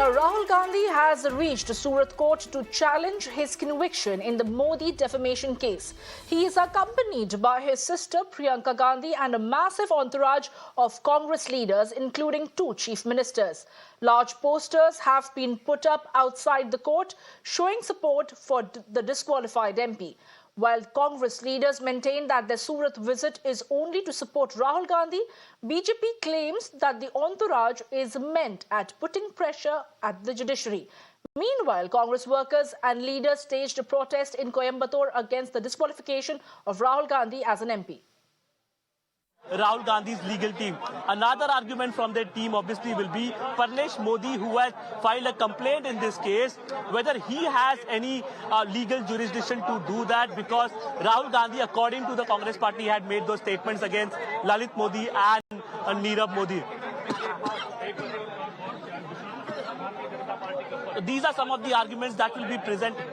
Rahul Gandhi has reached Surat Court to challenge his conviction in the Modi defamation case. He is accompanied by his sister Priyanka Gandhi and a massive entourage of Congress leaders, including 2 chief ministers. Large posters have been put up outside the court showing support for the disqualified MP. While Congress leaders maintain that their Surat visit is only to support Rahul Gandhi, BJP claims that the entourage is meant at putting pressure at the judiciary. Meanwhile, Congress workers and leaders staged a protest in Coimbatore against the disqualification of Rahul Gandhi as an MP. Rahul Gandhi's legal team. Another argument from their team obviously will be Parnesh Modi, who has filed a complaint in this case, whether he has any legal jurisdiction to do that, because Rahul Gandhi, according to the Congress party, had made those statements against Lalit Modi and Nirav Modi. These are some of the arguments that will be presented.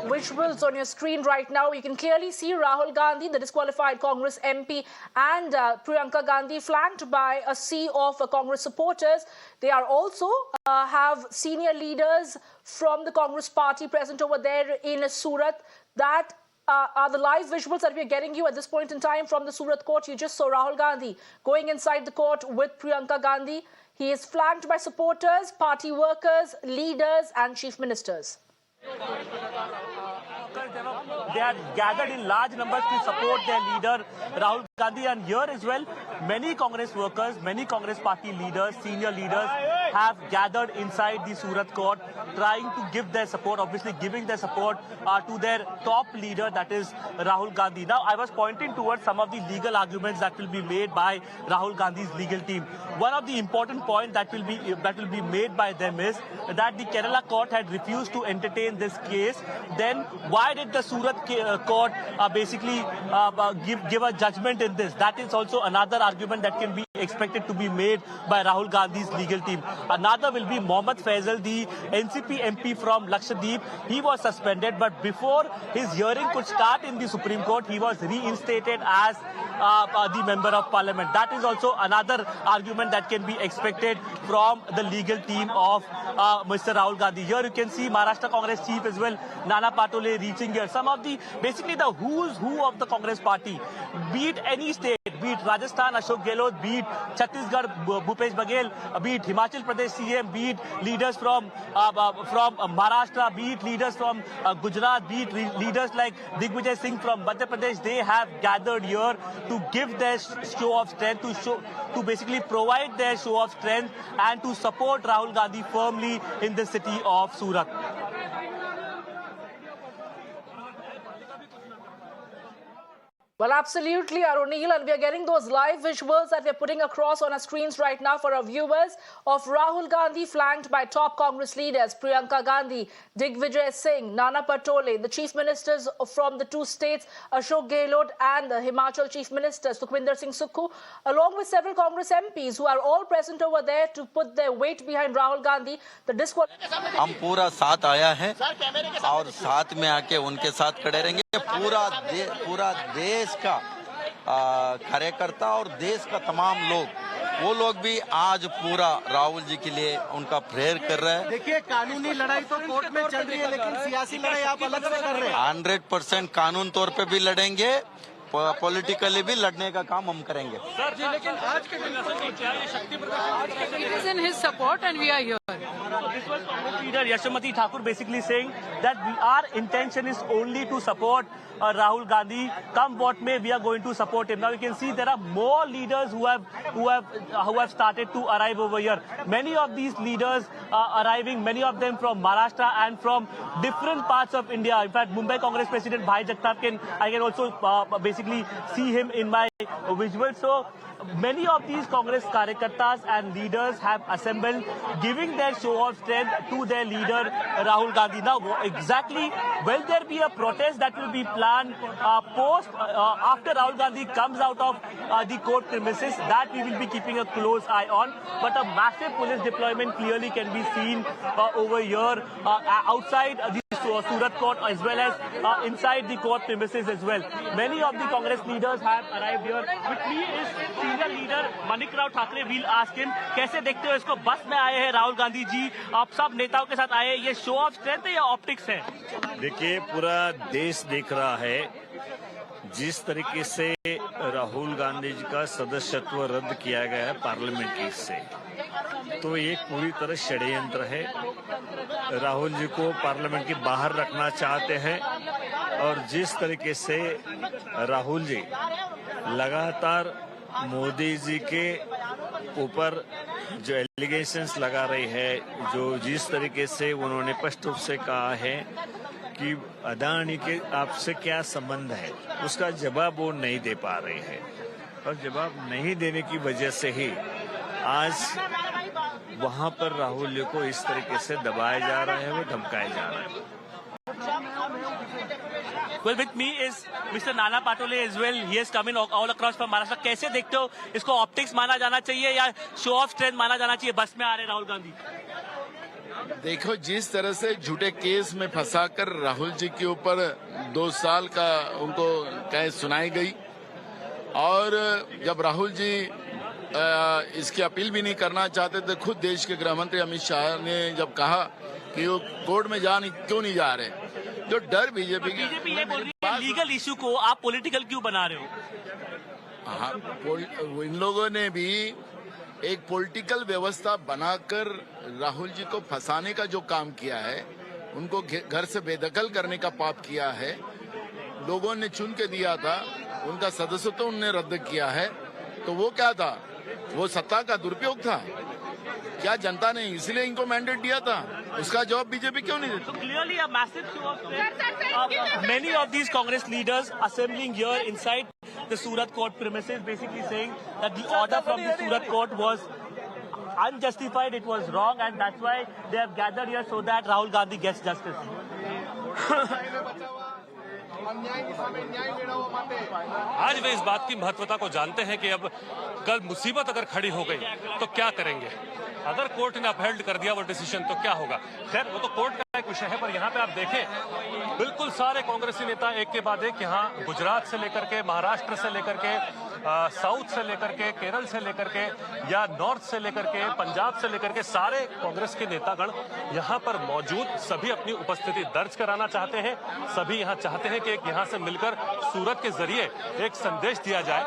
Visuals on your screen right now, you can clearly see Rahul Gandhi, the disqualified Congress MP, and Priyanka Gandhi flanked by a sea of Congress supporters. They are also have senior leaders from the Congress party present over there in Surat. That are the live visuals that we are getting you at this point in time from the Surat court. You just saw Rahul Gandhi going inside the court with Priyanka Gandhi. He is flanked by supporters, party workers, leaders and chief ministers. They are gathered in large numbers to support their leader Rahul Gandhi, and here as well many Congress workers, many Congress party leaders, senior leaders have gathered inside the Surat court trying to give their support, obviously giving their support to their top leader, that is Rahul Gandhi. Now I was pointing towards some of the legal arguments that will be made by Rahul Gandhi's legal team. One of the important points that will be made by them is that the Kerala court had refused to entertain this case. Then why did the Surat court basically give a judgment in this? That is also another argument that can be expected to be made by Rahul Gandhi's legal team. Another will be Mohammad Faisal, the NCP MP from Lakshadweep. He was suspended, but before his hearing could start in the Supreme Court, he was reinstated as the Member of Parliament. That is also another argument that can be expected from the legal team of Mr. Rahul Gandhi. Here you can see Maharashtra Congress chief as well, Nana Patole, reaching here. Some of the, basically the who's who of the Congress party, be it any state, be it Rajasthan, Ashok Gehlot, be it Chhattisgarh, Bhupesh Baghel, be it Himachal Pradesh CM, be it leaders from Maharashtra, be it leaders from Gujarat, be it leaders like Digvijay Singh from Madhya Pradesh, they have gathered here to give their show of strength, to basically provide their show of strength and to support Rahul Gandhi firmly in the city of Surat. Well, absolutely, Arunil, and we are getting those live visuals that we're putting across on our screens right now for our viewers of Rahul Gandhi flanked by top Congress leaders, Priyanka Gandhi, Digvijay Singh, Nana Patole, the chief ministers from the 2 states, Ashok Gehlot, and the Himachal chief minister, Sukhwinder Singh Sukhu, along with several Congress MPs who are all present over there to put their weight behind Rahul Gandhi. The हम पूरा साथ आया है और साथ में आके उनके साथ खड़े रहेंगे. पूरा देश का कार्यकर्ता और देश का तमाम लोग, वो लोग भी आज पूरा राहुल जी के लिए उनका प्रेयर कर रहे हैं. देखिए, कानूनी लड़ाई तो कोर्ट में चल रही है, लेकिन सियासी लड़ाई आप अलग से कर रहे हैं. 100% कानून तौर पे भी लड़ेंगे, पॉलिटिकली भी लड़ने का काम हम करेंगे. सर जी, लेकिन आज के दिन शक्ति प्रदर्शन It is in his support and we are here. This was Congress leader Yashomati Thakur basically saying that our intention is only to support Rahul Gandhi. Come what may, we are going to support him. Now you can see there are more leaders who have started to arrive over here. Many of these leaders are arriving, many of them from Maharashtra and from different parts of India. In fact, Mumbai Congress President Bhai Jagtap, I can also basically see him in my visuals. So many of these Congress karyakartas and leaders have assembled, giving their show of strength to their leader Rahul Gandhi. Now, exactly will there be a protest that will be planned after Rahul Gandhi comes out of the court premises? That we will be keeping a close eye on. But a massive police deployment clearly can be seen over here outside the Surat court as well as inside the court premises as well. Many of the Congress leaders have arrived here. With me is senior leader Manik Rao Thakre. We'll ask him, कैसे देखते हो इसको? बस में आए हैं राहुल गांधी जी, आप सब नेताओं के साथ आए, ये शो ऑफ स्ट्रेंथ है या ऑप्टिक्स है? देखिए, पूरा देश देख रहा है जिस तरीके से राहुल गांधी जी का सदस्यत्व रद्द किया गया है पार्लियामेंट की से, तो ये पूरी तरह षड्यंत्र है। राहुल जी को पार्लियामेंट के बाहर रखना चाहते हैं और जिस तरीके से राहुल जी लगातार मोदी जी के ऊपर जो एलिगेशंस लगा रही है, जो जिस तरीके से उन्होंने स्पष्ट रूप से कहा है कि अदानी के आपसे क्या संबंध है, उसका जवाब वो नहीं दे पा रहे हैं और जवाब नहीं देने की वजह से ही आज वहां पर राहुल जी को इस तरीके से दबाया जा रहा है, वो धमकाया जा रहा है। Well, with me is Mr. Nana Patole as well. He has come in all across from Maharashtra. कैसे देखते हो इसको? ऑप्टिक्स माना जाना चाहिए या शो ऑफ स्ट्रेंथ माना जाना चाहिए? बस में आ रहे राहुल गांधी। देखो, जिस तरह से झूठे केस में फंसाकर राहुल जी के ऊपर 2 साल का उनको कैद सुनाई गई और जब राहुल जी इसकी अपील भी नहीं करना चाहते थे, खुद देश के गृह मंत्री अमित शाह ने जब कहा कि वो कोर्ट में क्यों नहीं जा रहे, जो डर बीजेपी ये बोल रही है लीगल इशू को आप पॉलिटिकल क्यों बना रहे हो? हाँ, इन लोगों ने भी एक पॉलिटिकल व्यवस्था बनाकर राहुल जी को फंसाने का जो काम किया है, उनको घर से बेदखल करने का पाप किया है। लोगों ने चुन के दिया था, उनका सदस्यत्व उन्होंने रद्द किया है, तो वो क्या था? वो सत्ता का दुरुपयोग था क्या? जनता ने इसलिए इनको मैंडेट दिया था, उसका जवाब बीजेपी क्यों नहीं देती? So clearly a massive show of strength. Many of these Congress leaders assembling here inside the Surat court premises, basically saying that the order from the Surat court was unjustified, it was wrong, and that's why they have gathered here so that Rahul Gandhi gets justice. आज वे इस बात की महत्वता को जानते हैं कि अब कल मुसीबत अगर खड़ी हो गई तो क्या करेंगे। अगर कोर्ट ने अपहेल्ड कर दिया वो डिसीजन तो क्या होगा। खैर, वो तो कोर्ट का एक विषय है, पर यहाँ पे आप देखें बिल्कुल सारे कांग्रेसी नेता एक के बाद एक यहाँ गुजरात से लेकर के, महाराष्ट्र से लेकर के, साउथ से लेकर के, केरल से लेकर के या नॉर्थ से लेकर के, पंजाब से लेकर के सारे कांग्रेस के नेतागण यहाँ पर मौजूद, सभी अपनी उपस्थिति दर्ज कराना चाहते हैं। सभी यहाँ चाहते हैं कि एक यहाँ से मिलकर सूरत के जरिए एक संदेश दिया जाए।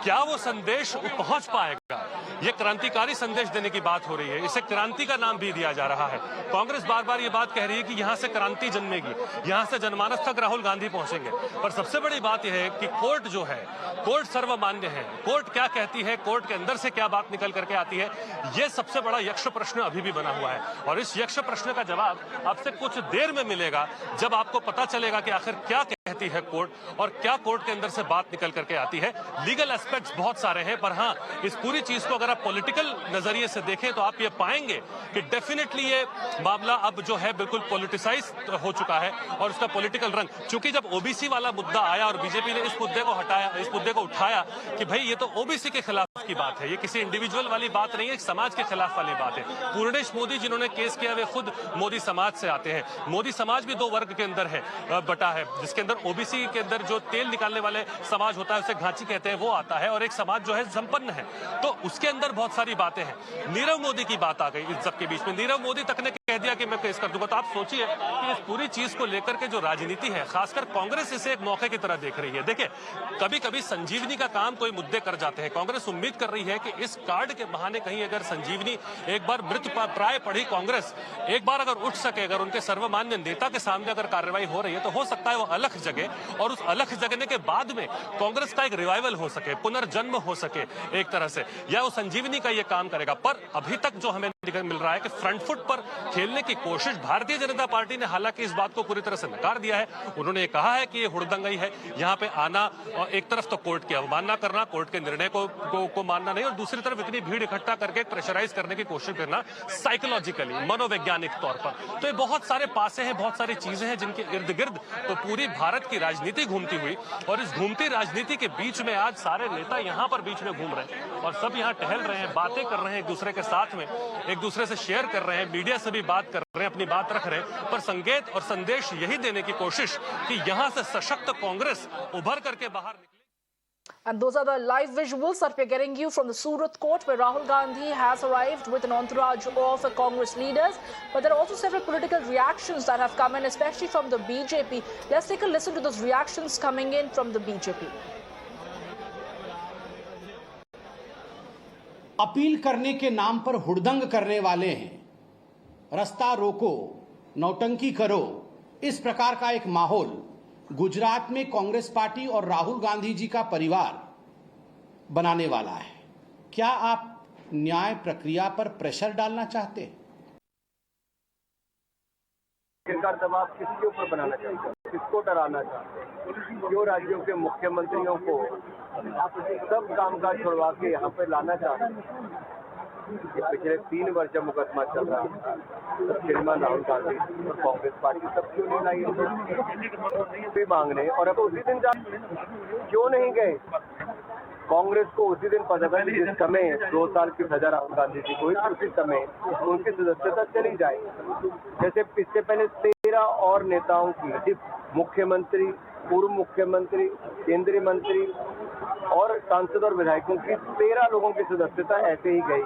क्या वो संदेश पहुंच पाएगा? ये क्रांतिकारी संदेश देने की बात हो रही है, इसे क्रांति का नाम भी दिया जा रहा है। कांग्रेस बार बार ये बात कह रही है कि यहाँ से क्रांति जन्मेगी, यहाँ से जनमानस तक राहुल गांधी पहुंचेंगे। पर सबसे बड़ी बात यह है कि कोर्ट जो है, कोर्ट सर्वमान्य है। कोर्ट क्या कहती है, कोर्ट के अंदर से क्या बात निकल करके आती है, ये सबसे बड़ा यक्ष प्रश्न अभी भी बना हुआ है। और इस यक्ष प्रश्न का जवाब आपसे कुछ देर में मिलेगा, जब आपको पता चलेगा कि आखिर क्या कहती है कोर्ट और क्या कोर्ट के अंदर से बात निकल करके आती है। लीगल एस्पेक्ट्स बहुत सारे हैं, पर हाँ, इस पूरी चीज को अगर आप पॉलिटिकल नजरिए से देखें तो आप ये पाएंगे कि डेफिनेटली ये मामला अब जो है बिल्कुल पॉलिटिसाइज हो चुका है और उसका पॉलिटिकल रंग। चूंकि जब ओबीसी वाला मुद्दा आया और बीजेपी ने इस मुद्दे को हटाया, इस मुद्दे को उठाया कि भाई ये तो ओबीसी के खिलाफ की बात है, ये किसी इंडिविजुअल वाली बात नहीं है, समाज के खिलाफ वाली बात है। पूर्णेश मोदी जिन्होंने केस किया वे खुद मोदी समाज से आते हैं। मोदी समाज भी 2 वर्ग के अंदर है, बटा है, जिसके अंदर ओबीसी के अंदर जो तेल निकालने वाले समाज होता है, उसे घांची कहते हैं, वो आता है, और एक समाज जो है संपन्न है, तो उसके अंदर बहुत सारी बातें हैं। नीरव मोदी की बात आ गई इस सब के बीच में, नीरव मोदी तक ने कह दिया कि मैं केस कर दूंगा। तो आप सोचिए कि इस पूरी चीज को लेकर के जो राजनीति है, खासकर कांग्रेस इसे एक मौके की तरह देख रही है। देखिए, कभी कभी संजीवनी का काम कोई मुद्दे कर जाते हैं। कांग्रेस उम्मीद कर रही है कि इस कार्ड के बहाने कहीं अगर संजीवनी एक बार मृत प्राय पड़ी कांग्रेस एक बार अगर उठ सके, अगर उनके सर्वमान्य नेता के सामने अगर कार्रवाई हो रही है, तो हो सकता है वो अलख जगे और उस अलख जगने के बाद में कांग्रेस का एक रिवाइवल हो सके, पुनर्जन्म हो सके एक तरह से, या वो संजीवनी का ये काम करेगा। पर अभी तक जो हमें मिल रहा है कि फ्रंट फुट पर खेलने की कोशिश भारतीय जनता पार्टी ने हालांकि इस बात को पूरी तरह से नकार दिया है। उन्होंने ये कहा है कि ये हुड़दंगई है, यहाँ पे आना और एक तरफ तो कोर्ट की अवमानना करना, कोर्ट के निर्णय को मानना नहीं, और दूसरी तरफ इतनी भीड़ इकट्ठा करके प्रेशराइज करने की कोशिश करना साइकोलॉजिकली, मनोवैज्ञानिक तौर पर। तो ये बहुत सारे पासे हैं, बहुत सारी चीजें हैं जिनके इर्द गिर्द तो पूरी भारत की राजनीति घूमती हुई, और इस घूमती राजनीति के बीच में आज सारे नेता यहाँ पर बीच में घूम रहे हैं और सब यहाँ टहल रहे हैं, बातें कर रहे हैं एक दूसरे के साथ में, एक दूसरे से शेयर कर रहे हैं, मीडिया से भी बात कर रहे हैं, अपनी बात रख रहे हैं। पर संकेत और संदेश यही देने की कोशिश कि यहाँ से सशक्त कांग्रेस उभर करके बाहर निकले। And those are the live visuals that we're getting you from the Surat court, where Rahul Gandhi has arrived with an entourage of Congress leaders. But there are also several political reactions that have come in, especially from the BJP. Let's take a listen to those reactions coming in from the BJP. Appeal करने के नाम पर हुड़दंग करने वाले हैं, रास्ता रोको, नौटंकी करो, इस प्रकार का एक माहौल गुजरात में कांग्रेस पार्टी और राहुल गांधी जी का परिवार बनाने वाला है। क्या आप न्याय प्रक्रिया पर प्रेशर डालना चाहते हैं? सरकार दबाव किसके ऊपर बनाना चाहते हैं? किसको डराना चाहते हैं? क्यों राज्यों के मुख्यमंत्रियों को सब कामकाज छोड़वा के यहाँ पे लाना चाहते हैं? पिछले 3 वर्ष जब मुकदमा चल रहा था, श्रीमान राहुल गांधी और कांग्रेस पार्टी सब क्यों नहीं लाई भी मांगने, और अब उसी दिन क्यों नहीं गए? कांग्रेस को उसी दिन पता था जिस समय 2 साल की सजा राहुल गांधी जी को, उसी समय उनकी सदस्यता चली जाए। जैसे इससे पहले 13 और नेताओं की, मुख्यमंत्री, पूर्व मुख्यमंत्री, केंद्रीय मंत्री और सांसद और विधायकों की 13 लोगों की सदस्यता ऐसे ही गई,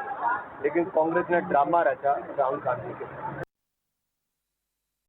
लेकिन कांग्रेस ने ड्रामा रचा राहुल गांधी के।